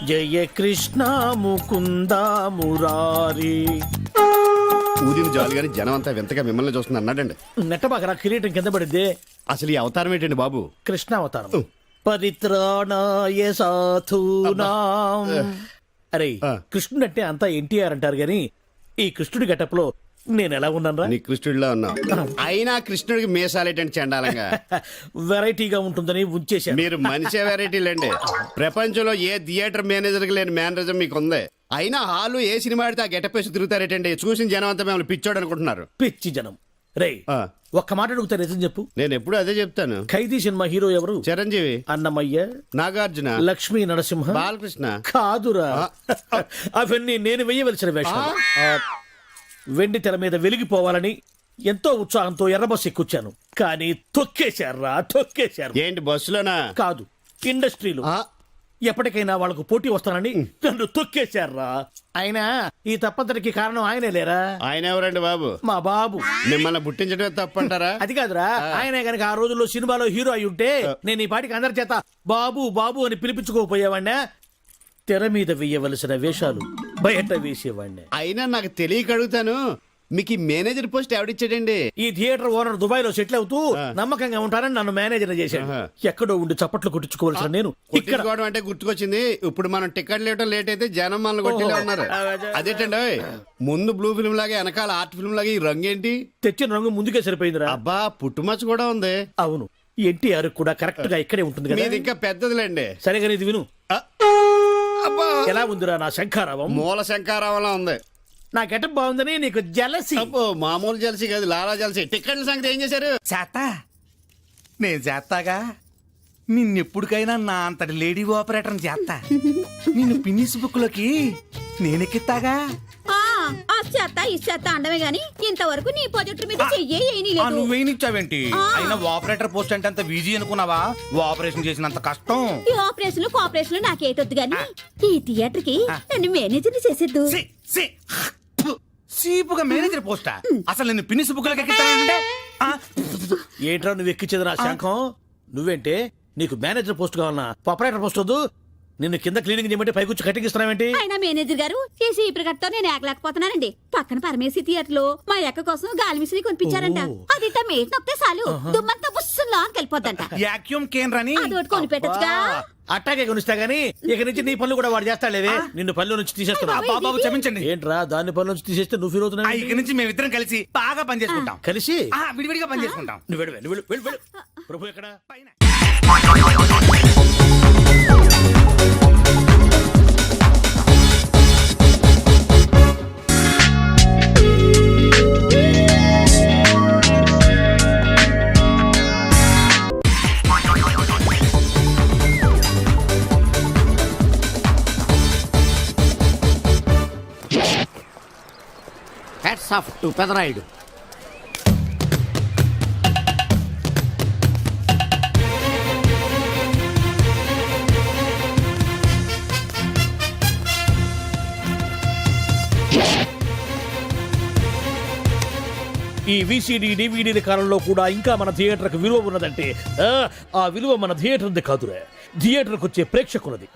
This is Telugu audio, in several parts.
జయ కృష్ణ ముకుంద మురారి. ఊరిని జాలిగాని జనం అంతా వింతగా మిమ్మల్ని చూస్తుంది అన్నాడండి. నెట్టబాకరా కిరీటం కింద పడిద్దే. అసలు ఈ అవతారం ఏంటండి బాబు? కృష్ణ అవతారం. పరిత్రాణాయ సాధూనాం. అరే కృష్ణుడు అంటే అంతా ఎన్టీఆర్ అంటారు గాని ఈ కృష్ణుడి గెటప్ లో నేను ఎలా ఉన్నాను? నీ కృష్ణుడిలో ఉన్నావు. అయినా కృష్ణుడికి మీసాలేటండి చండాలంగా. వెరైటీగా ఉంటుందని ఉంచేశాను. మీరు మనిషే వెరైటీలండి. ప్రపంచంలో ఏ థియేటర్ మేనేజర్ కి లేని మేనరిజం మీకు ఉంది. అయినా హాలు ఏ సినిమా ఆడితే ఆ గెటప్ వేసి తిరుగుతారేటండి. చూసిన జనం అంతా మిమ్మల్ని పిచ్చోడు అనుకుంటున్నారు. పిచ్చి జనం. రే ఒక్క మాట అడుగుతా నిజం చెప్పు. నేను ఎప్పుడు అదే చెప్తాను. ఖైదీ సినిమా హీరో ఎవరు? చిరంజీవి, అన్నమయ్య, నాగార్జున, లక్ష్మీ నరసింహ, బాలకృష్ణ. కాదురా, అవన్నీ నేను వెయ్యవలసిన వేషాలు. వెండి తెర మీద వెలిగిపోవాలని ఎంతో ఉత్సాహంతో ఎర్రబస్ ఎక్కుచ్చాను. కానీ తొక్కేశారా, తొక్కేశారు. ఏంటి బస్సులోనా? కాదు, ఇండస్ట్రీలో. ఎప్పటికైనా వాళ్ళకు పోటీ వస్తానని నన్ను తొక్కేశారా. అయినా ఈ తప్పంతటికి కారణం ఆయనే లేరా? ఆయన ఎవరండి బాబు? మా బాబు. మిమ్మల్ని పుట్టించడమే తప్పంటారా? అది కాదురా, ఆయనే గనక ఆ రోజుల్లో సినిమాలో హీరో అయి ఉంటే నేను ఈ పాటికి అందరి చేత బాబు బాబు అని పిలిపించుకోపోయేవాడినా. తెర మీద వేయవలసిన వేషాలు బయట వేసేవాడిని. అయినా నాకు తెలియక అడుగుతాను, మీకు ఈ మేనేజర్ పోస్ట్ ఎవడిచ్చాడండి? ఈ థియేటర్ ఓనర్ దుబాయ్ లో సెటిల్ అవుతూ నమ్మకంగా ఉంటానని నన్ను మేనేజర్ చేశాడు. ఎక్కడో ఉండి చప్పట్లు కొట్టించుకోవాల్సిన నేను ఇక్కడ అంటే గుర్తుకొచ్చింది. ఇప్పుడు మనం టికెట్ లేవటం లేట్ అయితే జనం మనల్ని కొట్టేలా ఉన్నారు. అదేంటండి, ముందు బ్లూ ఫిల్మ్ లాగా వెనకాల ఆర్ట్ ఫిల్మ్ లాగా ఈ రంగు ఏంటి? తెచ్చిన రంగు ముందుకే సరిపోయిందిరా. అబ్బా, పుట్టుమచ్చ కూడా ఉంది. అవును, ఎన్టీఆర్ కూడా కరెక్ట్ గా ఇక్కడే ఉంటుంది కదా. ఇది ఇంకా పెద్దదిలేండి. సరేగాని ఇది విను. ఎలా ఉందిరా నా శంఖారావం? మూల శంఖారావంలా ఉంది. నా గెటప్ బాగుందని నీకు జలసి? మామూలు జలసి కాదు, లాలా జలసి. టికెట్ల సంగతి ఏం చేశారు? చేస్తా, నేను చేస్తాగా. నిన్నెప్పుడికైనా నా అంతటి లేడీ ఆపరేటర్ చేస్తా. నిన్ను పిన్నిస్ బుక్ లోకి నేనెక్కిస్తాగా. ఆ చేత ఈ చేత అండమే గాని ఇంతవరకు నీ ప్రాజెక్టు మీద నువ్వేనిచ్చావేంటి? అయినా ఆపరేటర్ పోస్ట్ అంటే అంత ఈజీ అనుకున్నావా? ఆపరేషన్ చేసినంత కష్టం. ఈ ఆపరేషన్ కోఆపరేషన్ నాకేటొద్దు గాని ఈ థియేటర్ కి నన్ను మేనేజర్ చేసేద్దు. సీపుగా మేనేజర్ పోస్టా? అసలు నిన్ను పిన్నిస్ బుక్ లోకి ఎక్కిస్తానంటే ఏంట్రా నువ్వు ఎక్కించేది నా శంఖం? నువ్వేంటే నీకు మేనేజర్ పోస్ట్ కావాలన్నా ఆపరేటర్ పోస్ట్ వద్దు. నిన్ను కింద క్లీనింగ్ చేయమంటే పైకొచ్చి కటింగ్ ఇస్తున్నావేంటి? అయినా మేనేజర్ గారు చేసి ఈ ప్రకటనతో నేను ఏకలేకపోతున్నానండి. పక్కన పరమేశి థియేటర్ లో మా అక్క కోసం గాలి మిషన్ కొనిపించారంట. అది మేట్ నొక్కితే చాలు దుమ్మంతా బుస్సులా వెళ్ళిపోద్దంట. యాక్యూమ్ కేంద్రని అదొకటి కొనిపెట్టచ్చుగా. అట్టాగే కొనిస్తా గానీ ఇక నుంచి నీ పనులు కూడా వాడు చేస్తాడులేవే. నిన్ను పనుల నుంచి తీసేస్తున్నా. బాబు క్షమించండి. ఏంట్రా దాన్ని పనుల నుంచి తీసేస్తే నువ్వు ఫీల్ అవుతున్నావు? ఇక నుంచి మేమిద్దరం కలిసి బాగా పనిచేసుకుంటాం. కలిసి విడివిడిగా పనిచేసుకుంటాం. నువ్వు వెళ్ళు. ప్రభు ఎక్కడ? Hats off to Pedarayudu. ఈ విసిడి డివిడి కాలంలో కూడా ఇంకా మన థియేటర్కి విలువ ఉన్నదంటే ఆ విలువ మన థియేటర్ది కాదురా, థియేటర్కి వచ్చే ప్రేక్షకులది.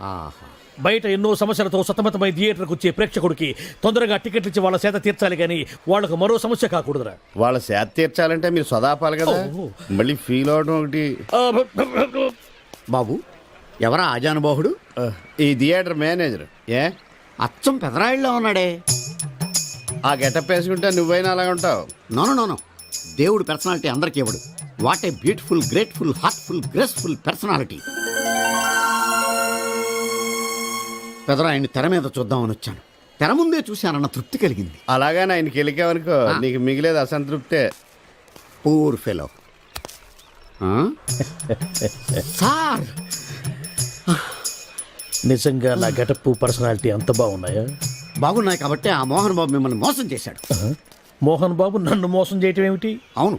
బయట ఎన్నో సమస్యలతో సతమతమై థియేటర్కి వచ్చే ప్రేక్షకుడికి తొందరగా టికెట్లు ఇచ్చి వాళ్ళ సేత తీర్చాలి కానీ వాళ్ళకు మరో సమస్య కాకూడదురా. వాళ్ళ సేత తీర్చాలంటే మీరు సదాపాలి కదా. మళ్ళీ ఫీల్ అవడం ఒకటి. బాబు ఎవరా ఆజానుబాహుడు? ఈ థియేటర్ మేనేజర్. ఏ అచ్చం పెదరాయుడులో ఉన్నాడే. ఆ గెటప్ వేసుకుంటే నువ్వైనా అలాగ ఉంటావు. నో, దేవుడు పర్సనాలిటీ అందరికీ ఇవ్వడు. What a beautiful, grateful, heartful, graceful personality. పెదరాయుడిని తెర మీద చూద్దామని వచ్చాను. తెర ముందే చూశానన్న తృప్తి కలిగింది. అలాగని ఆయనకి వెళ్ళికావనుకో నీకు మిగిలేదు అసంతృప్తే. Poor fellow. సార్ నిజంగా నా గెటప్ పర్సనాలిటీ అంత బాగున్నాయా? బాగున్నాయి కాబట్టి ఆ మోహన్ బాబు మిమ్మల్ని మోసం చేశాడు. మోహన్ బాబు నన్ను మోసం చేయటం ఏమిటి? అవును,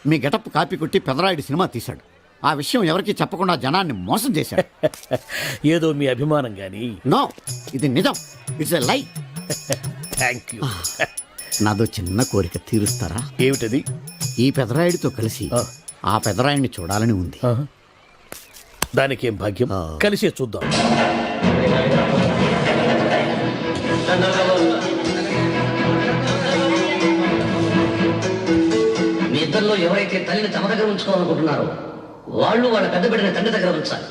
మీ గెటప్ కాపీ కొట్టి పెదరాయుడు సినిమా తీశాడు. ఆ విషయం ఎవరికి చెప్పకుండా జనాన్ని మోసం చేశాడు. ఏదో మీ అభిమానం గాని. నో, ఇది నిజం. ఇట్స్ ఎ లై. Thank you. నాదో చిన్న కోరిక తీరుస్తారా? ఏమిటది? ఈ పెదరాయుడితో కలిసి ఆ పెదరాయుడిని చూడాలని ఉంది. దానికేం భాగ్యం, కలిసే చూద్దాం. మీ ఇద్దరిలో ఎవరైతే తల్లిని తమ దగ్గర ఉంచుకోవాలనుకుంటున్నారో వాళ్ళు వాళ్ళ పెద్ద బిడ్డని తండ్రి దగ్గర ఉంచాలి.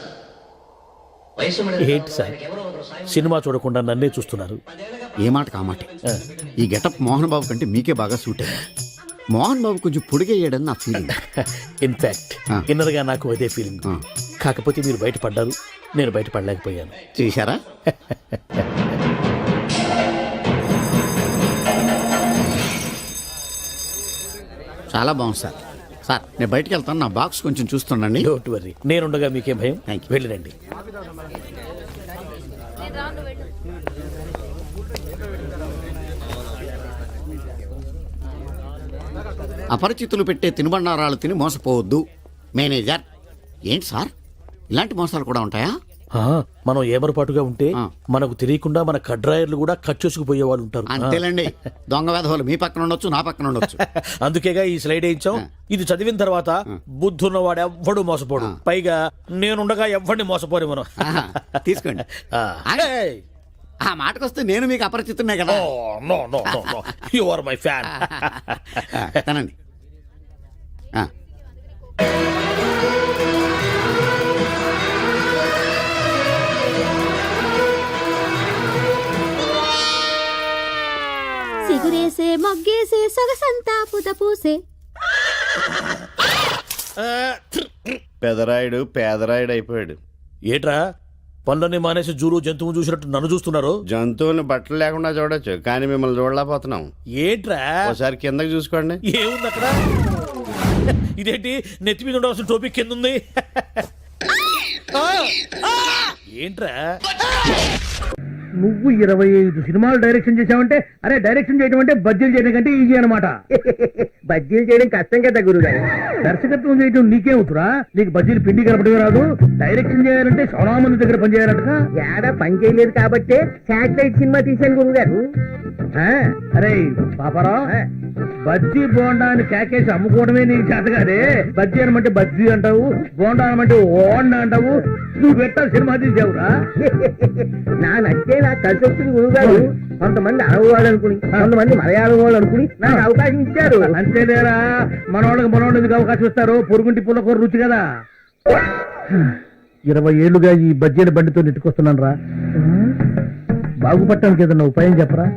వయసు ఏంటి సార్ సినిమా చూడకుండా నన్నే చూస్తున్నారు? ఏ మాట కామాట. ఈ గెటప్ మోహన్ బాబు కంటే మీకే బాగా సూట్ అయ్యింది. మోహన్ బాబు కొంచెం పొడిగయ్యాడని నా ఫీలింగ్. ఇన్ఫాక్ట్ ఇన్నర్గా నాకు అదే ఫీలింగ్. కాకపోతే మీరు బయటపడ్డారు, నేను బయటపడలేకపోయాను. చేశారా? చాలా బాగుంది సార్. సార్ నేను బయటికి వెళ్తాను, నా బాక్స్ కొంచెం చూస్తుండండి. డోంట్ వరీ, నేనుండగా మీకేం భయం. Thank you. వెళ్ళిరండి. అపరిచితులు పెట్టే తినుబండారాలు తిని మోసపోవద్దు. మేనేజర్. ఏంటి సార్, ఇలాంటి మోసాలు కూడా ఉంటాయా? మనం ఏమరపాటుగా ఉంటే ఆ. మనకు తెలియకుండా మన కడ్రాయర్లు కూడా కట్ చేసుకుపోయే వాళ్ళు ఉంటారు. అంతేలేండి. దొంగ వేధవులు మీ పక్కన ఉండొచ్చు, నా పక్కన ఉండొచ్చు. అందుకేగా ఈ స్లైడ్ వేయించాం. ఇది చదివిన తర్వాత బుద్ధున్నవాడు ఎవ్వడు మోసపోడు. పైగా నేనుండగా ఎవ్వడిని మోసపోరు మనం. ఆహా, తీసుకోండి. ఆ మాటకొస్తే నేను మీకు అపరిచితున్నే కదా. You are my fan. తనండి. సిగురేసే మొగ్గేసే సొగసంతా పుత పూసే. పెదరాయుడు పేదరాయుడు అయిపోయాడు. ఏట్రా పనులన్నీ మానేసి జూలు జంతువు చూసినట్టు నన్ను చూస్తున్నారు? జంతువుని బట్టలు లేకుండా చూడొచ్చు, కానీ మిమ్మల్ని చూడలేకపోతున్నాం. ఏట్రా ఒకసారి కిందకి చూసుకోండి. ఏముంది అక్కడ? ఇదేంటి నెత్తి మీద ఉండవలసిన టోపీ కింద ఉంది? ఏంట్రా నువ్వు 25 సినిమాలు డైరెక్షన్ చేసావంటే, అరే డైరెక్షన్ చేయడం అంటే బజ్జీలు చేయడం కంటే ఈజీ అనమాట. బజ్జీలు చేయడం కష్టం కదా గురుగారు. దర్శకత్వం చేయడం నీకేమవుతురా? నీకు బజ్జీలు పిండి కలపడం రాదు. డైరెక్షన్ చేయాలంటే చాలా మంది దగ్గర పని చేయాలట. ఏడా పని చేయలేదు కాబట్టి శాటిలైట్ సినిమా తీశాను గురుగారు. అరే పాపారావు, బజ్జీ బోండా అని కేకేసి అమ్ముకోవడమే నీకు చేత కాదే. బజ్జీ అనమంటే బజ్జీ అంటావు, బోండా అనమంటే ఓండా అంటావు. నువ్వు పెట్టా సినిమా తీసావురా. నా నచ్చే నాకు కలిసి వచ్చింది గురుగారు. కొంతమంది అరవ వాళ్ళు అనుకుని, కొంతమంది మలయాళం వాళ్ళు అనుకుని నాకు అవకాశం ఇచ్చారు. అంతేలేరా, మనోళ్ళకి ఎందుకు అవకాశం ఇస్తారు? పొరుగుంటి పుల్లకూర రుచి కదా. 20 ఏళ్లుగా ఈ బజ్జీల బండితో నెట్టుకొస్తున్నాను రా. బాగుపడటానికి ఏదన్నా ఉపాయం చెప్పరా?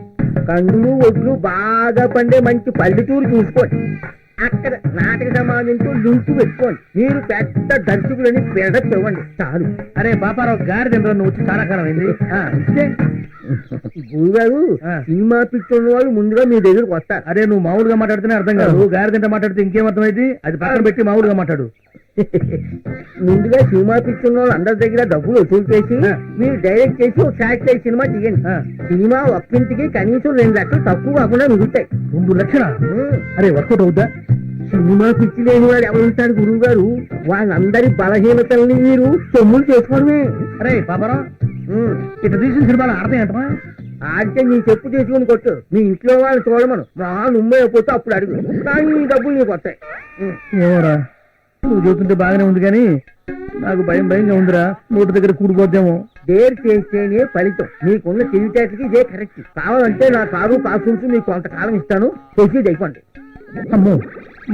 కందులు ఒడ్లు బాగా పండే మంచి పల్లెటూరు చూసుకోండి. అక్కడ నాటక సమాజంతో లింకు పెట్టుకోండి. మీరు పెద్ద దర్శకులని పెడత ఇవ్వండి చాలు. అరే పాపారావు గారి తింటారు, నువ్వు వచ్చి చాలా కాలం అయింది. గురుగారు, సినిమా పిచ్చున్న వాళ్ళు ముందుగా మీ దగ్గరకు వస్తారు. అరే నువ్వు మామూలుగా మాట్లాడితేనే అర్థం కాదు, గారి తింట మాట్లాడితే ఇంకేం అర్థమైంది? అది పక్కన పెట్టి మామూలుగా మాట్లాడు. ముందుగా సినిమా పిచ్చున్న వాళ్ళు అందరి దగ్గర డబ్బులు వసూలు చేసి మీరు డైరెక్ట్ చేసి ఒక శాటిలైట్ సినిమా తీయండి. సినిమా ఒక్కింటికి కనీసం 2 లక్షలు తక్కువ కాకుండా మిగులుతాయి. 2 లక్షలా? అరే వర్కౌట్ అవుతా? సినిమా పిచ్చి లేని వాడు ఎవరుంటాడు గురువు గారు? వాళ్ళందరి బలహీనతల్ని మీరు సొమ్ములు చేసుకోవడమే. అరే పాపరా, ఇట్లా తీసిన సినిమాలు ఆడతాయంటమా? ఆడితే నీ చెప్పు చేసుకుని కొట్టు. మీ ఇంట్లో వాళ్ళు చూడమను. మా నుమ్మే పోతే అప్పుడు అడుగు, కానీ ఈ డబ్బులు నీకు వస్తాయి. ఏమోరా, నువ్వు చూస్తుంటే బాగానే ఉంది కానీ నాకు భయంగా ఉందిరా. నోటి దగ్గర కూడిపోద్దేమో. డేర్ చేస్తేనే ఫలితం. నీకున్న తెలివితేటకి ఇదే కరెక్ట్. కావాలంటే నా కారు కాసుంటూ నీకు కొంతకాలం ఇస్తాను, ప్రొసీడ్ అయిపోండి. అమ్మో,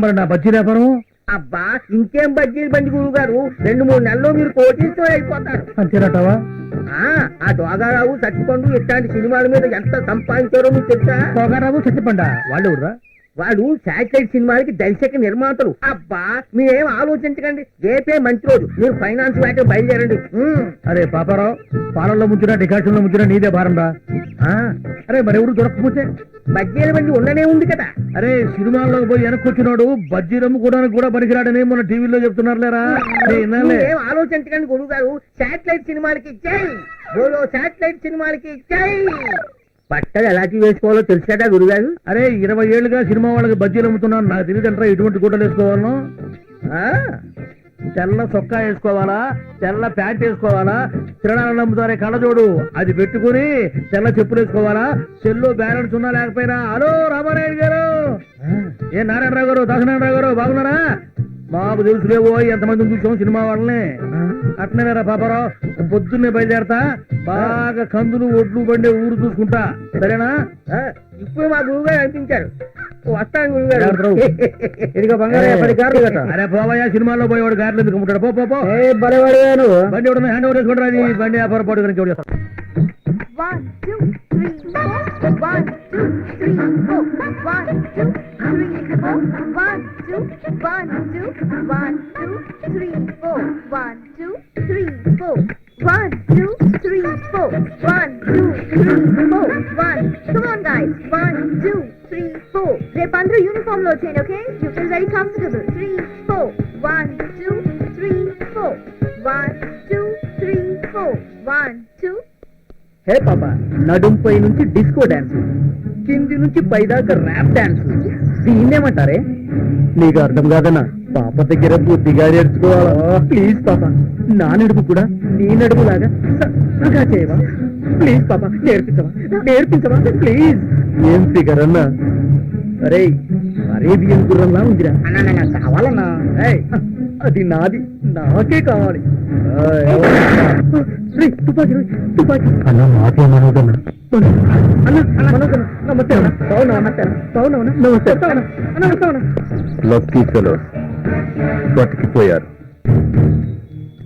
మరి నా బజ్జీ వ్యాపారం? అబ్బా ఇంకేం బజ్జీలు బండి గురువు గారు, 2-3 నెలల్లో మీరు కోటీతో అయిపోతారు. అంతేనటవా? ఆ దోగారావు సత్తిపండు ఇట్లాంటి సినిమాల మీద ఎంత సంపాదించారో మీకు తెలుసా? దోగారావు సత్తిపండా వాళ్ళు ఎవరురా? వాళ్ళు శాటిలైట్ సినిమాలకి దర్శక నిర్మాతలు. అబ్బా మీరేం ఆలోచించకండి, రేపే మంచి రోజు. మీరు ఫైనాన్స్ వేట బయలుదేరండి. అరే పాపారావు, పాలల్లో ముంచినా డికాషన్ లో ముంచినా నీదే భారం రా. అరే మరెవరు దొరకకపోతే? బజ్జీల బండి ఉండనే ఉంది కదా. అరే సినిమాల్లోకి పోయి వెనక్కొచ్చినాడు బజ్జీలు అమ్ముకోవడానికి కూడా పనికిరాడని మన టీవీలో చెప్తున్నారు లేరా. ఏం ఆలోచించకండి గురువు గారు. శాటిలైట్ సినిమాలకి జై బోలో, శాటిలైట్ సినిమాలకి జై. బట్టలు ఎలాంటి వేసుకోవాలో తెలుసు కదా గురుగారు. అరే 20 ఏళ్లుగా సినిమా వాళ్ళకి బజ్జీలు అమ్ముతున్నాను, నాకు తెలియదంటారా ఇటువంటి గుడ్డలు వేసుకోవాలను? తెల్ల చొక్కా వేసుకోవాలా, తెల్ల ప్యాంట్ వేసుకోవాలా, తిరణాలు అమ్ముతారే కళ్ళజోడు అది పెట్టుకుని తెల్ల చెప్పులు వేసుకోవాలా, సెల్లో బ్యాలెన్స్ ఉన్నా లేకపోయినా. హలో రామారాయుడు గారు, ఏ నారాయణరావు గారు, దాసనారాయణరావు గారు బాగున్నారా? మాకు తెలుసులేవో ఎంతమంది చూసాం సినిమా వాళ్ళని. అట్నేరా పాపారావు, పొద్దున్నే బయలుదేరతా, బాగా కందులు ఒడ్లు బండి ఊరు చూసుకుంటా, సరేనా? ఇప్పుడు మా గురువుగారు అనిపించారు, వస్తాను గురువుగారు. ఇదిగో బంగారు 10 కార్లు కదా. అరే పోవయ్యా, సినిమాలో పోయేవాడు గారెలు ఎందుకు అమ్ముతాడు? పో పో పో. బలవాడు బండి ఎవడన్నా హ్యాండ్ ఓవర్ చేసుకుంటారు. అది బండి వ్యాపార పాటు గురించి చూడేస్తాం. 1 2 3 4 1 2 3 4 1 2 3 4 1 2 1 2 1 2 3 4 1 2 3 4 1 2 3 4 1 2 3 4 1. Come on guys, 1 2 3 4. రేపు అందరూ యూనిఫామ్ లో వచ్చేయండి, okay? You feel very comfortable. 3 4 1 2 3 4 1 2 3 4 1 2. హే పాప, నడుంపై నుంచి డిస్కో డాన్స్, కింది నుంచి పైదాకా ర్యాప్ డాన్స్, దీన్నేమంటారే? నీకు అర్థం కాదన్నా, పాప దగ్గర బుద్ధిగా నేర్చుకోవాలా? ప్లీజ్ పాప, నా నడుపు కూడా నీ నడుపు లాగా చక్కగా చేయవా? ప్లీజ్ పాప, నేర్పించవా ప్లీజ్. ఏం ఫిగర్ అన్నా? అరే అరేబియన్ గుర్రంలా ఉందిరా. కావాలన్నా? అది నాది, నాకే కావాలి. తుపాకి తుపాకి అన్నా, నాకేమనవుదన్నా? నమస్తే అన్న, బాగున్నావన్నా? నమస్తే అన్న. లక్కీ ఫెలో బతికిపోయారు.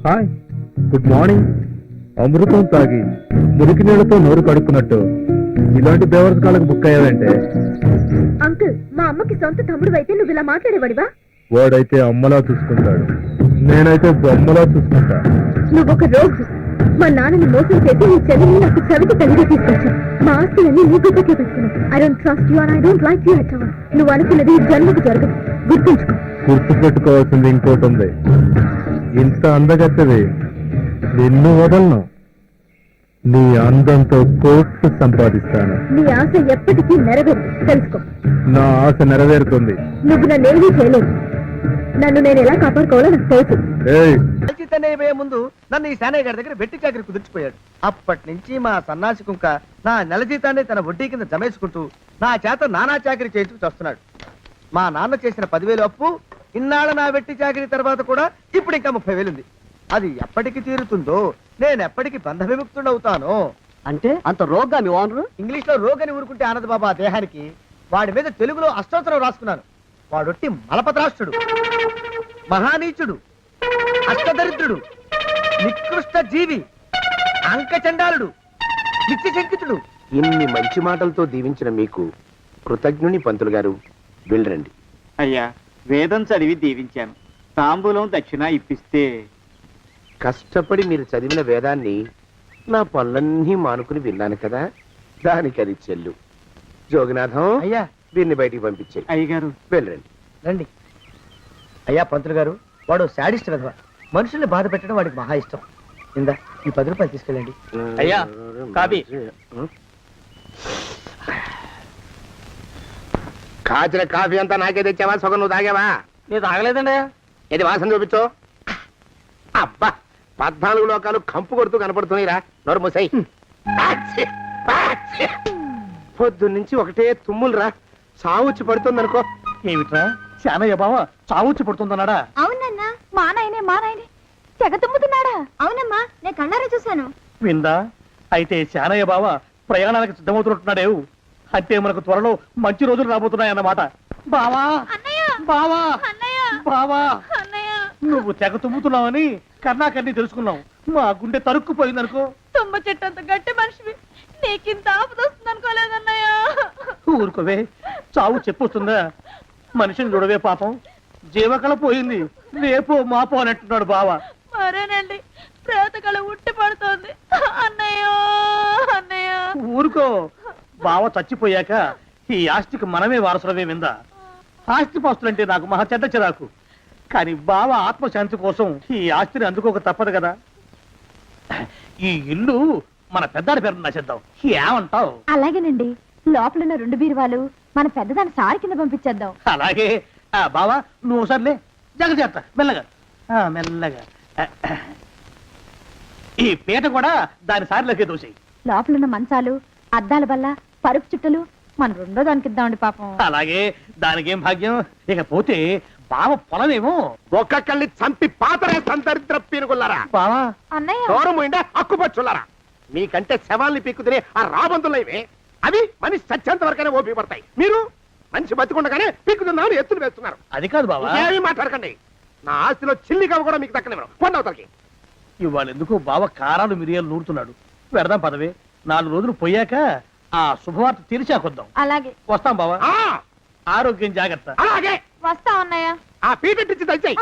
Hi, good morning. అమృతం తాగి మురికి నీళ్ళతో నోరు కడుక్కున్నట్టు ఇలాంటి బేవర్స్ కాళ్ళకు బుక్ అయ్యావంటే. అంకుల్, మా అమ్మకి సొంత తమ్ముడు అయితే నువ్వు ఇలా మాట్లాడేవాడివా? వాడైతే అమ్మలా చూసుకుంటాడు, నేనైతే బొమ్మలా చూసుకుంటా. నువ్వు ఒక రోగు. మా నాన్నని మోసం చేసి నీ చెల్లిని నాకు చవిటి తల్లిగా తీసుకొచ్చా. మా ఆస్తులన్నీ నీ గుడ్డకే పెట్టుకున్నావు. I don't trust you and I don't like you at all. నువ్వు అనుకున్నది ఈ జన్మకు జరగదు, గుర్తుంచుకో. గుర్తు పెట్టుకోవాల్సింది ఇంకోటి ఉంది. ఇంత అందగత్తది నిన్ను వదలను. నీ అందంతో కోట్లు సంపాదిస్తాను. నీ ఆశ ఎప్పటికీ నెరవేరు, తెలుసుకో. నా ఆశ నెరవేరుతుంది. నువ్వు నన్నేమీ చేయలేవు. నన్ను నేను ఎలా కాపాడుకోవాలో నాకు తెలుసు. పోయే ముందు నన్ను ఈ శానయ్య గారి దగ్గర వెట్టి చాకరి కుదిర్చిపోయాడు. అప్పటి నుంచి మా సన్నాసి కుంక నా నెల జీతాన్ని తన వడ్డీ కింద జమేసుకుంటూ నా చేత నానా చాకరీ చేయించుకు వస్తున్నాడు. మా నాన్న చేసిన 10,000 అప్పు, ఇన్నాళ్ళ నా వెట్టి చాకరీ తర్వాత కూడా ఇప్పుడు ఇంకా 30,000 ఉంది. అది ఎప్పటికి తీరుతుందో, నేను ఎప్పటికి బంధ విముక్తుడవుతానో. అంటే అంత రోగ్గా మీ ఓనరు? ఇంగ్లీష్ లో రోగని ఊరుకుంటే ఆనదు బాబా దేహానికి. వాడి మీద తెలుగులో అష్టోత్తరం రాసుకున్నాను. వాడొట్టి మలపత్రాష్ట్రుడు, మహానీచుడు, అష్టదరిద్రుడు, నికృష్ట జీవి, అంకచండాలుడు, నిత్యశంకితుడు. ఇన్ని మంచి మాటలతో దీవించిన మీకు కృతజ్ఞుని పంతులు గారు, వెళ్ళరండి. అయ్యా, వేదం చదివి దీవించాను, తాంబూలం దక్షిణ ఇప్పిస్తే. కష్టపడి మీరు చదివిన వేదాన్ని నా పనులన్నీ మానుకుని విన్నాను కదా, దానికి అది చెల్లు. జోగినాథం, అయ్యా వీరిని బయటికి పంపించే. అయ్యగారు వెళ్ళరండి. రండి. అయ్యా పంతులు గారు, వాడు శాడిస్ట్ విధవ. మనుషుల్ని బాధ పెట్టడం వాడికి మహా ఇష్టం. ఇందా ఈ 10 రూపాయలు తీసుకెళ్ళండి. అయ్యా, కాపీ. కాచిన కాఫీ అంతా నాకే తెచ్చావా? సగం నువ్వు తాగావా? నేను తాగలేదండి. ఇది వాసన చూపించు. అబ్బా, 14 లోకాలు కంపు కొడుతూ కనపడుతున్నాయిరా. నోరు మూసాయి. పొద్దున్నుంచి ఒకటే తుమ్ములురా. సావుచ్చి పడుతుంది అనుకో. ఏమిట్రా, శానయ్య బావ చావుచ్చి పడుతుందన్నాడా? అవునన్నా, మా నాయనే తెగ తుమ్ముతున్నాడా? అవునమ్మా, నేను కళ్ళారా చూశాను. విందా? అయితే శానయ్య బావ ప్రయాణానికి సిద్ధమవుతున్నట్టున్నాడేవు. అంటే మనకు త్వరలో మంచి రోజులు రాబోతున్నాయన్నమాట. బావా, బావా, బావా, నువ్వు తెగ తుమ్ముతున్నావని కర్ణాకర్ణి తెలుసుకున్నావు. మా గుండె తరుక్కుపోయిందనుకో. తుమ్మ చెట్టు అంత గట్టి మనిషివి, నీకింత ఆపద వస్తుంది అనుకోలేదన్నయ్య. ఊరుకోవే, చావు చెప్పొస్తుందా? మనిషిని చూడవే పాపం, జీవకళ పోయింది. రేపో మాపో అని అంటున్నాడు బావ. మరేనండి, ప్రేతకళ ఉట్టి పడుతోంది అన్నయ్యో. అన్నయ్య ఊరుకో, బావ చచ్చిపోయాక ఈ ఆస్తికి మనమే వారసులమే విందా. ఆస్తి పాస్తులంటే నాకు మహా చెడ్డ చిరాకు. కానీ బావ ఆత్మశాంతి కోసం ఈ ఆస్తిని అందుకోక తప్పదు కదా. ఈ ఇల్లు మన పెద్దాడి పేరు నచ్చేద్దాం, ఏమంటావు? అలాగేనండి, లోపలున్న 2 బీరువాలు మన పెద్దదాన్ని సారి కింద పంపించేద్దాం. అలాగే. బావా నువ్వు సర్లే, జాగ్రత్త, మెల్లగా మెల్లగా. ఈ పీట కూడా దాని సారిలోకే దోసేయి. లోపలున్న మంచాలు, అద్దాల బల్ల, పరుపు చుట్టలు మన 2వ దానికి ఇద్దామండి పాపం. అలాగే, దానికేం భాగ్యం. ఇకపోతే బావ పొలమేమో. ఒక్కొక్కళ్ళని చంపి పాతరేస్తాను దరిద్ర పీనుకున్నారా. బావా అన్నయ్య దూరం ఉండే అక్కుపచ్చులారా. మీకంటే శవాల్ని పీక్కుతినే ఆ రాబందులు ఇవే. అవి మనిషి చచ్చేంత వరకనే ఓపి పడతాయి. మీరు మనిషి బతికుండగానే పీక్కుతున్నామని ఎత్తులు వేస్తున్నారు. అది కాదు బావా, ఏమీ మాట్లాడకండి. నా ఆస్తిలో చిల్లి కవ్వ కూడా మీకు దక్కనివ్వరు. కొండవతలకి. ఇవాళ ఎందుకో బావ కారాలు మిరియాలు నూరుతున్నాడు. పెడదాం పదవే, 4 రోజులు పోయాక ఆ శుభవార్త తీర్చాకొద్దాం. అలాగే వస్తాం బావా. ఆ, ఆరోగ్యం జాగ్రత్త. అలాగే. వస్తా అన్నయ్య. ఆ పీటెట్టించి దయచేయి.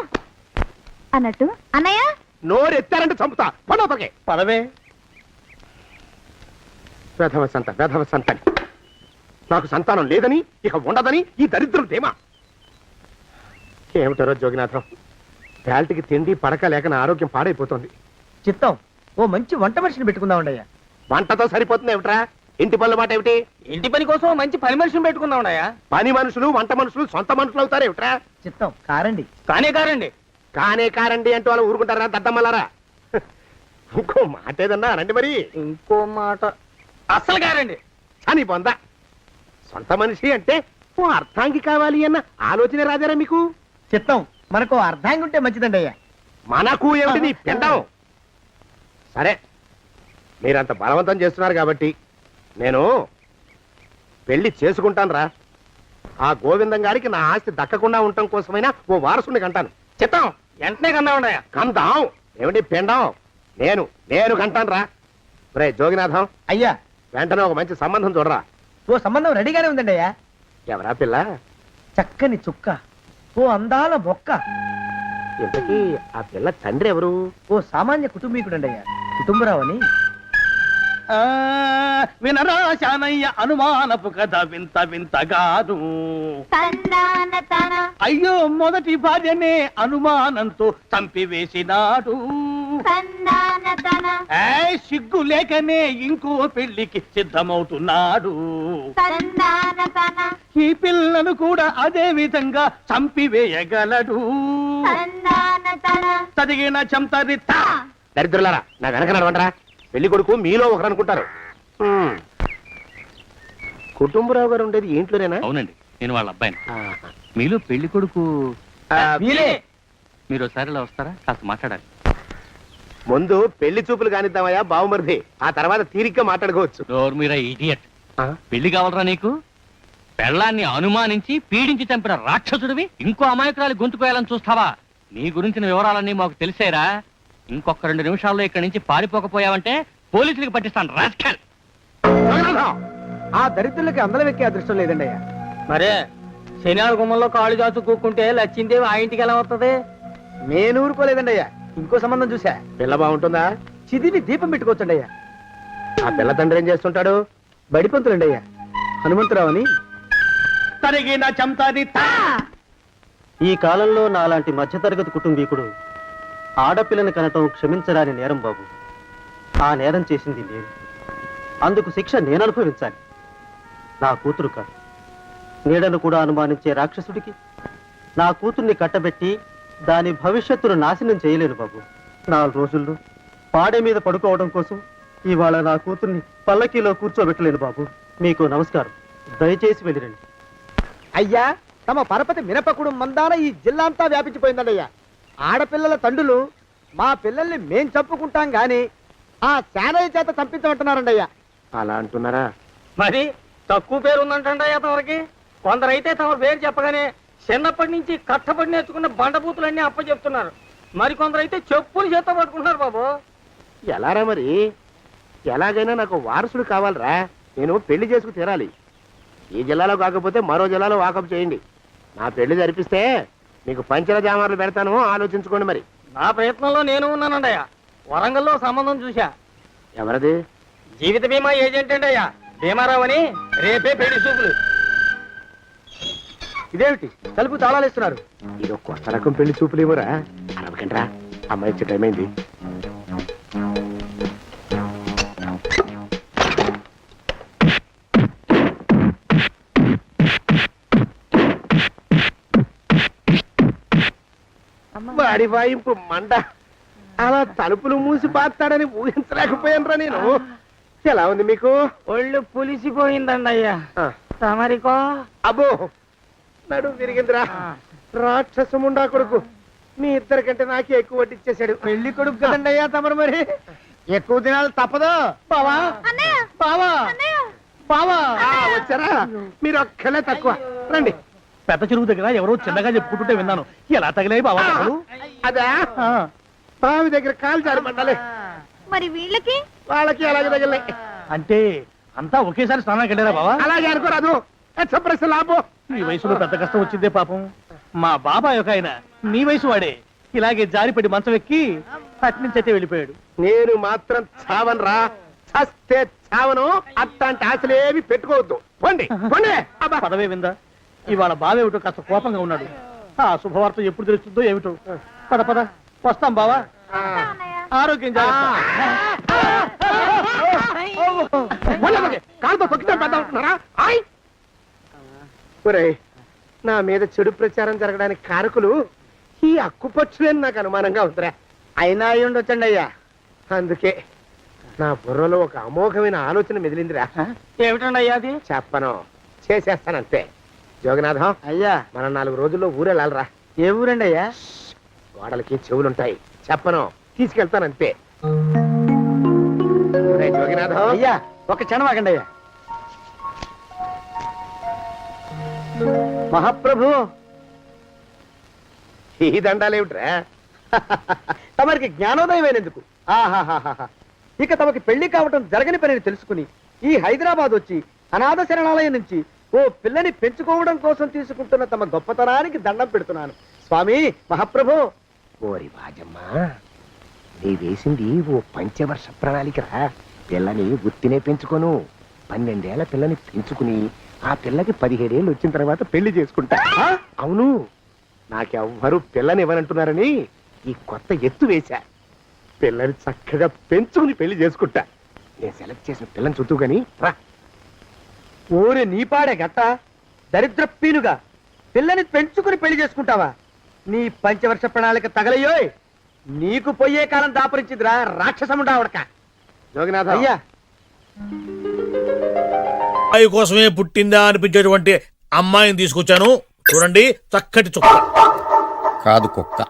అన్నట్టు అన్నయ్య నోరు ఎత్తారంటే చంపుతా. కొండవతలకి. పదవే. వేధవ సంతానం. నాకు సంతానం లేదని, ఇక ఉండదని ఈ దరిద్రం ధీమా. ఏమిటారో జోగినాథం, వేల్టికి తిండి పడక లేక నా ఆరోగ్యం పాడైపోతుంది. చిత్తం ఓ మంచి వంట మనిషిని పెట్టుకుందాం ఉండయ్యా. వంటతో సరిపోతుంది ఏమిట్రా? ఇంటి పనుల మాట ఏమిటి? ఇంటి పని కోసం మంచి పని మనిషిని పెట్టుకుందాం ఉండయ్యా. పని మనుషులు వంట మనుషులు సొంత మనుషులు అవుతారు ఏమిట్రా? చిత్తం కారండి. కానే కారండి అంటూ వాళ్ళు ఊరుకుంటారా దద్దమ్మలారా? ఇంకో మాట ఏదన్నా రండి మరి. ఇంకో మాట అస్సలు కారండి. అని పొందా. సొంత మనిషి అంటే ఓ అర్థాంగి కావాలి అన్న ఆలోచన రాజారా మీకు? చిత్తం మనకు అర్ధాంగి ఉంటే మంచిదండి అయ్యా. మనకు ఏమిటి నీ పిండం? సరే, మీరంత బలవంతం చేస్తున్నారు కాబట్టి నేను పెళ్లి చేసుకుంటాను రా. ఆ గోవిందం గారికి నా ఆస్తి దక్కకుండా ఉండటం కోసమైనా ఓ వారసుని కంటాను. చిత్తం వెంటనే కన్నా ఉండయా. కందాం ఏమిటి పిండం? నేను కంటాను రా. రే జోగినాథం, అయ్యా వెంటనే ఒక మంచి సంబంధం చూడరా. ఓ సంబంధం రెడీగానే ఉందండి అయ్యా. ఎవరా పిల్ల? చక్కని చుక్క, ఓ అందాల మొక్క. ఇంతకీ ఆ పిల్ల తండ్రి ఎవరు? ఓ సామాన్య కుటుంబీకుడండి అయ్యా, కుటుంబరావు అని. వినరా శానయ్య అనుమానపు కథ వింత వింతగాదు. అయ్యో మొదటి భార్యనే అనుమానంతో చంపివేసినాడు. సిగ్గు లేకనే ఇంకో పెళ్లికి సిద్ధమవుతున్నాడు. ఈ పిల్లను కూడా అదే విధంగా చంపివేయగలడు. తదిగిన చంతరిత. దరిద్రులారా, నా వెనక నడవండరా. పెళ్లి కొడుకు మీలో ఒకరు అనుకుంటారు. కుటుంబరావు గారు ఉండేది ఇంట్లోనేనా? అవునండి, నేను వాళ్ళ అబ్బాయిని. మీలో పెళ్లి కొడుకు మీరు ఒకసారి ఇలా వస్తారా? కాస్త మాట్లాడాలి. ముందు పెళ్లి చూపులు కానిద్దామయ్యా బావుమరిది, ఆ తర్వాత తీరిగ్గా మాట్లాడుకోవచ్చు. మీరా ఇడియట్. పెళ్లి కావాలరా నీకు? పెళ్ళాన్ని అనుమానించి పీడించి చంపిన రాక్షసుడివి ఇంకో అమాయకురాలు గొంతుకోయాలని చూస్తావా? నీ గురించిన వివరాలన్నీ మాకు తెలిసేరా. ఇంకొక 2 నిమిషాల్లో ఇక్కడి నుంచి పారిపోకపోయావంటే పోలీసులకు పట్టిస్తాను. రాస్కల్. ఆ దరిద్రులకి అందలం ఎక్కే అదృష్టం లేదండి అయ్యా. మరే శనివారం గుమ్మంలో కాళ్ళు చాచు కూకుంటే లచ్చిందేవి ఆ ఇంటికి ఎలా వస్తుంది? నేను ఊరుకోలేదండి అయ్యా. ఇంకో సంబంధం చూసా. పిల్ల బాగుంటుందా? చిదివి దీపం పెట్టుకోవచ్చండి అయ్యా. ఆ పిల్ల తండ్రి ఏం చేస్తుంటాడు? బడిపంతులండి అయ్యా, హనుమంతరావు అని. తరిగిన చంతరిత. ఈ కాలంలో నాలాంటి మధ్యతరగతి కుటుంబీకుడు ఆడపిల్లని కనటం క్షమించరాని నేరం బాబు. ఆ నేరం చేసింది నేను, అందుకు శిక్ష నేను అనుభవించాలి. నా కూతురు కాదు, నీడను కూడా అనుమానించే రాక్షసుడికి నా కూతుర్ని కట్టబెట్టి దాని భవిష్యత్తును నాశనం చేయలేను బాబు. 4 రోజుల్లో పాడే మీద పడుకోవడం కోసం ఇవాళ నా కూతుర్ని పల్లకీలో కూర్చోబెట్టలేను బాబు. మీకు నమస్కారం, దయచేసి వెళ్ళిరండి. అయ్యా, తమ పరపతి మినపకుడు మందాన ఈ జిల్లా అంతా వ్యాపించిపోయిందండి అయ్యా. ఆడపిల్లల తండ్రులు మా పిల్లల్ని మేం చంపుకుంటాం గాని ఆ శానయ్య చేత చంపించమంటున్నారండి అయ్యా. అలా అంటున్నారా? మరి తక్కువ పేరు ఉందంటండి అయ్యా తమరికి. కొందరైతే తమ పేరు చెప్పగానే చిన్నప్పటి నుంచి కట్టబడి నేర్చుకున్న బండబూతులన్నీ అప్పచెప్తున్నారు. మరి కొందరైతే చెప్పులు చేత పట్టుకుంటున్నారు బాబు. ఎలారా మరి? ఎలాగైనా నాకు వారసుడు కావాలరా. నేను పెళ్లి చేసుకు తీరాలి. ఈ జిల్లాలో కాకపోతే మరో జిల్లాలో వాకప్ చేయండి. నా పెళ్లి జరిపిస్తే మీకు పంచల జామార్లు పెడతాను, ఆలోచించుకోండి మరి. నా ప్రయత్నంలో నేను ఉన్నానండి అయ్యా. వరంగల్లో సంబంధం చూశా. ఎవరది? జీవిత బీమా ఏజెంట్ అండి అయ్యా, భీమారావు అని. రేపే పెళ్లి చూపులు. ఇదేమిటి తలుపు తాళాలు ఇస్తున్నారు? ఇది ఒక కొత్త రకం పెళ్లి చూపులేమోరా. అరవకండ్రా, అమ్మాయి వచ్చే టైం అయింది. వాడి వాయింపు మండ. అలా తలుపులు మూసి పాతాడని ఊహించలేకపోయానురా నేను. ఎలా ఉంది మీకు? ఒళ్ళు పులిసిపోయిందండి అయ్యా. తమరికో? అబ్బో, నడు విరిగిందిరా రాక్షసముండా కొడుకు మీ ఇద్దరికంటే నాకే ఎక్కువ వడ్డిచ్చేశాడు. పెళ్లి కొడుకు కదండి అయ్యా తమరు, మరి ఎక్కువ దినాలు తప్పదు. బావా బావా బావా వచ్చారా మీరు ఒక్కలే తక్కువ రండి. పెద్ద చెరువు దగ్గర ఎవరో చిన్నగా చెప్పుకుంటుంటే విన్నాను. ఎలా తగిలాయి బావా దెబ్బలు? అదా బావి దగ్గర కాలు జారి మండాలి. మరి వీళ్ళకి వాళ్ళకి అలాగే తగిలే. అంటే అంతా ఒకేసారి స్నానానికి వెళ్ళారా బావా? అలాగే అనుకోరాదు. ప్రశ్న లాభం. ఈ వయసులో పెద్ద కష్టం వచ్చిందే పాపం. మా బాబాయ్ ఒక ఆయన నీ వయసు వాడే ఇలాగే జారిపడి మంచం ఎక్కి అట్నుంచి అయితే వెళ్ళిపోయాడు. నేను మాత్రం చావను రా, చస్తే చావను. అట్లాంటి ఆశలేవి పెట్టుకోవద్దు. పోండి పోండి. అబ్బా పదవే విందా. ఇవాళ బావేమిటో కాస్త కోపంగా ఉన్నాడు. ఆ శుభవార్త ఎప్పుడు తెలుస్తుందో ఏమిటో. పద పద వస్తాం బావా. ఆరోగ్యం జాగ్రత్త. కాలుతో తొక్కితే పెద్ద అవుతున్నారా? ఒరేయ్, నా మీద చెడు ప్రచారం జరగడానికి కారకులు ఈ అక్కుపచ్చులేని నాకు అనుమానంగా ఉందిరా. అయినా అయి ఉండొచ్చండి అయ్యా. అందుకే నా బుర్రలో ఒక అమోఘమైన ఆలోచన మెదిలిందిరా. ఏమిటండి అయ్యా అది? చెప్పను, చేసేస్తానంతే. జోగనాథం అయ్యా, మనం 4 రోజుల్లో ఊరెళ్ళాలరా. ఏ ఊరండి అయ్యా? గోడలకి చెవులుంటాయి. చెప్పను, తీసుకెళ్తానంతే. జోగినాథం అయ్యా ఒక క్షణం ఆగండి అయ్యా. మహాప్రభు, ఈ దండాలేమిట్రా? తమరికి జ్ఞానోదయమైనందుకు ఆహాహాహా. ఇక తమకి పెళ్లి కావటం జరగని పనిని తెలుసుకుని ఈ హైదరాబాద్ వచ్చి అనాథ శరణాలయం నుంచి ఓ పిల్లని పెంచుకోవడం కోసం తీసుకుంటున్న తమ గొప్పతనానికి దండం పెడుతున్నాను స్వామి. మహాప్రభు. ఓరి బాజమ్మ, నీ వేసింది ఓ పంచవర్ష ప్రణాళికరా. పిల్లని గుర్తినే పెంచుకోను. 12 ఏళ్ల పిల్లని పెంచుకుని ఆ పిల్లకి 17 ఏళ్ళు వచ్చిన తర్వాత పెళ్లి చేసుకుంటా. అవును, నాకెవ్వరూ పిల్లని ఇవ్వనంటున్నారని ఈ కొత్త ఎత్తు వేశా. పిల్లని చక్కగా పెంచుకుని పెళ్లి చేసుకుంటా. నేను సెలెక్ట్ చేసిన పిల్లని చుట్టూ గాని రా. ఓరే నీపాడే గట్ట దరిద్రపీనుగా పిల్లని పెంచుకుని పెళ్లి చేసుకుంటావా? నీ పంచవర్ష ప్రణాళిక తగలయ్యోయ్. నీకు పోయే కాలం దాపరించిందిరా రాక్షసముండావడక. జోగినాథ అయ్యా, అమ్మాయి కోసమే పుట్టిందా అనిపించేటువంటి అమ్మాయిని తీసుకొచ్చాను. చూడండి, చక్కటి చుక్క. కాదు కుక్క.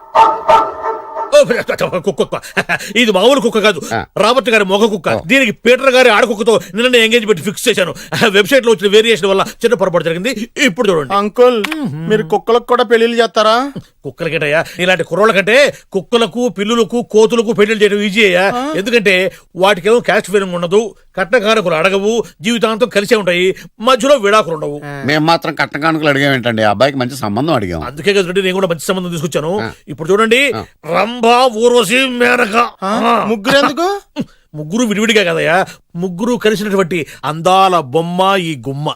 కుక్క. ఇది మామూలు కుక్క కాదు, రాబర్ట్ గారి మొగ కుక్క. దీనికి పీటర్ గారి ఆడకుక్కతో నిన్న ఎంగేజ్మెంట్ ఫిక్స్ చేశాను. వెబ్సైట్ లో వచ్చిన వేరియేషన్ వల్ల చిన్న పొరపాటు జరిగింది. ఇప్పుడు చూడండి. అంకుల్, మీరు కుక్కలకు కూడా పెళ్లిళ్ళు చేస్తారా? కుక్కలకేటయ్యా, ఇలాంటి కుర్రోళ్ళ కంటే కుక్కలకు, పిల్లులకు, కోతులకు పెళ్లి చేయడం ఈజీ అయ్యా. ఎందుకంటే వాటికేమో క్యాస్ట్ ఫీలింగ్ ఉండదు, కట్నకారకులు అడగవు, జీవితాంతం కలిసే ఉంటాయి, మధ్యలో విడాకులు ఉండవు. మేము మాత్రం కట్నకానుకలు అడిగామేంటండి? అబ్బాయికి మంచి సంబంధం అడిగాం. అందుకే కదండి నేను కూడా మంచి సంబంధం తీసుకొచ్చాను. ఇప్పుడు చూడండి, రంభా, ఊర్వశి, మేనక. ముగ్గురు ఎందుకు? ముగ్గురు విడివిడిగా కదయ్యా, ముగ్గురు కలిసినటువంటి అందాల బొమ్మ ఈ గుమ్మ.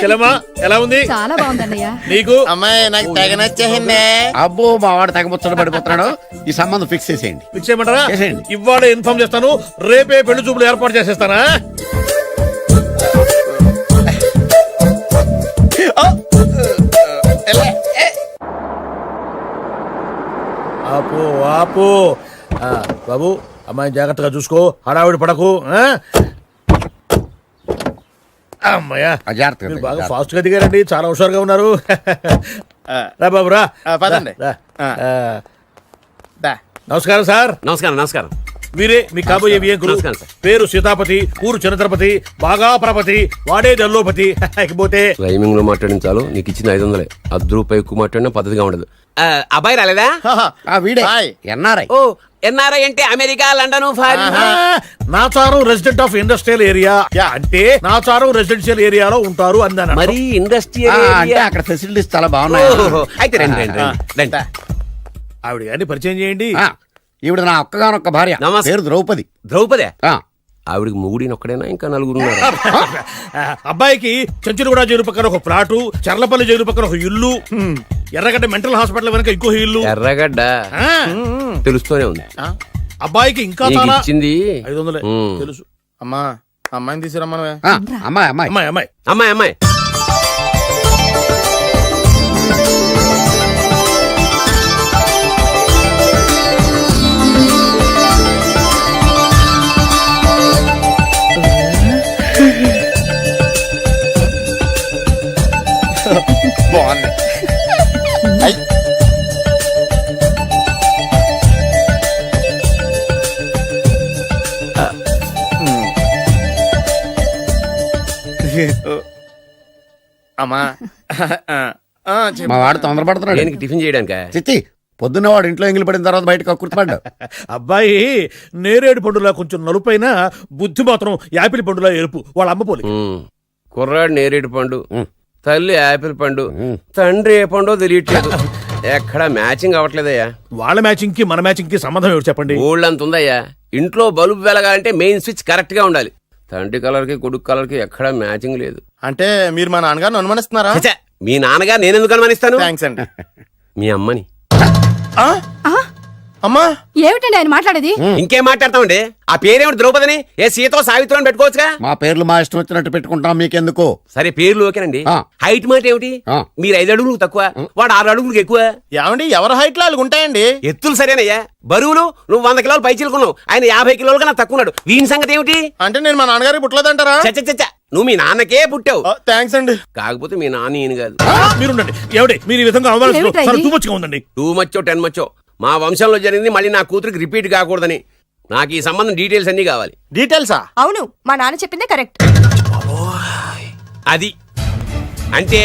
చెల్లెమ్మా, ఎలా ఉంది? చాలా బాగుందన్నయ్య. నీకు? అమ్మాయి నాకు తెగ నచ్చేసిందే. అబ్బో, మా వాడు తెగముచ్చట పడిపోతున్నాడు. ఈ సంబంధం ఫిక్స్ చేసేయండి. ఫిక్స్ చేయమంటారా? చేసేయండి. ఇవాళ ఇన్ఫార్మ్ చేస్తాను, రేపే పెళ్లి చూపులు ఏర్పాటు చేసేస్తానా? ఆపు ఆపు. బాబు, అమ్మాయిని జాగ్రత్తగా చూసుకో, హడావిడి పడకు. అమ్మాయ్యా, మీరు బాగా ఫాస్ట్ గా దిగారండి, చాలా హుషారుగా ఉన్నారు. రా బాబు రా. పదండి. నమస్కారం సార్. నమస్కారం. నమస్కారం. వీరే మీ కాబోయే వియంకులు. పేరు సీతాపతి, ఊరు చంద్రపతి, బాగా ప్రపతి, వాడే దల్లోపతి. ఇకపోతే రైమింగ్ లో మాట్లాడించాలు. నీకు ఇచ్చిన 500 ₹10 ఎక్కువ మాట్లాడినా పద్ధతిగా ఉండదు. అబ్బాయి రాలేదా? వీడే ఎన్ఆర్ఐ. ఓ, ఎన్ఆర్ఐ అంటే America, London, foreign. Nacharam resident of industrial area అంటే నాచారం రెసిడెన్షియల్ ఏరియాలో ఉంటారు అందాను. మరి ఇండస్ట్రియల్ అంటే అక్కడ ఫెసిలిటీస్ చాలా బాగున్నాయి. అయితే రండి. ఆవిడ గారిని పరిచయం చేయండి. ఈవిడ నా ఒక్కగానొక్క భార్య, పేరు ద్రౌపది. ద్రౌపదే? ఆవిడకి మొగుడిని ఒక్కడైనా ఇంకా 4 ఉన్నారు. అబ్బాయికి చెంచులగూడ జైలు పక్కన ఒక ప్లాటు, చర్లపల్లి జైలు పక్కన ఒక ఇల్లు, ఎర్రగడ్డ మెంటల్ హాస్పిటల్ వెనక ఇంకో ఇల్లు. ఎర్రగడ్డ తెలుస్తూనే ఉంది. అబ్బాయికి ఇంకా ఇచ్చింది 500 తెలుసు. అమ్మా, అమ్మాయిని తీసుకురమ్మా. అమ్మాయి అమ్మాయి అమ్మాయి అమ్మాయి అమ్మాయి అమ్మాయి. అమ్మా మా వాడు తొందరపడుతున్నాడు దేనికి టిఫిన్ చేయడానికా? చిత్తి పొద్దున్న వాడు ఇంట్లో ఎంగిలి పడిన తర్వాత బయటకు కుర్తుపడ్డాడు. అబ్బాయి నేరేడు పండులా కొంచెం నలుపైన బుద్ధి మాత్రం యాపిల్ పండులా ఎరుపు. వాళ్ళ అమ్మ పోలి. కుర్రాడు నేరేడు పండు, తల్లి యాపిల్ పండు, తండ్రి ఏ పండో తెలియట్లేదు. ఎక్కడ మ్యాచింగ్ అవ్వట్లేదయ్యా. వాళ్ళ మ్యాచింగ్ కి మన మ్యాచింగ్ కి సంబంధం ఏమిటి చెప్పండి? ఊళ్ళంత ఉందయ్యా. ఇంట్లో బల్బు వెలగాలంటే మెయిన్ స్విచ్ కరెక్ట్ గా ఉండాలి. తండ్రి కలర్ కి కొడుకు కలర్ కి ఎక్కడా మ్యాచింగ్ లేదు. అంటే మీరు మా నాన్నగారిని అనుమానిస్తున్నారా? ఛ, మీ నాన్నగా నేనెందుకు అనుమానిస్తాను? థ్యాంక్స్ అండి. మీ అమ్మని. అమ్మా ఏమిటండి ఆయన మాట్లాడేది? ఇంకేం మాట్లాడతామండి? ఆ పేరేమిటి ద్రౌపదిని? ఏ సీతో సావిత్రం పెట్టుకోవచ్చుగా. మా పేర్లు మా ఇష్టం వచ్చినట్టు పెట్టుకుంటాం, మీకెందుకు? సరే పేర్లు ఓకేనండి. ఆ. హైట్ మాట ఏమిటి? ఆ. మీరు 5 అడుగులకు తక్కువ, వాడు 6 అడుగులకు ఎక్కువ. ఏమండి ఎవరి హైట్ లో వాళ్ళకి ఉంటాయండి. ఎత్తులు సరేనయ్యా. బరువులు నువ్వు 100 కిలోలు పై చిలుకున్నావు, ఆయన 50 కిలోలు కన్నా తక్కున్నాడు. వీని సంగతి ఏమిటి? అంటే నేను మా నాన్నగారికి పుట్టలేదంటారా? చచ్చ నువ్వు మీ నాన్నకే పుట్టావు. థ్యాంక్స్ అండి. కాకపోతే మీ నాన్న ఈయన కాదు. మీరుండండి. ఎవడి మీరు ఈ విధంగా ఏమిటా ఇది? తూమచ్చిగా ఉందండి. 2 మచ్చో 10 మచ్చో మా వంశంలో జరిగింది మళ్ళీ నా కూతురికి రిపీట్ కాకూడదని నాకు ఈ సంబంధం డీటెయిల్స్ అన్ని కావాలి. డీటెయిల్సా? అవును, మా నాన్న చెప్పిందే కరెక్ట్. అది అంటే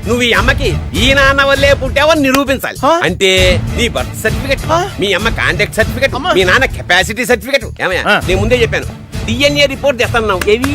నువ్వు ఈ అమ్మకి ఈ నాన్న వల్లే పుట్టావని నిరూపించాలి. అంటే నీ బర్త్ సర్టిఫికెట్, మీ అమ్మ కాంటాక్ట్ సర్టిఫికెట్, మీ నాన్న కెపాసిటీ సర్టిఫికెట్. ఏమయ్యా నేను ముందే చెప్పాను, DNA రిపోర్ట్ తెస్తాను. ఏవి?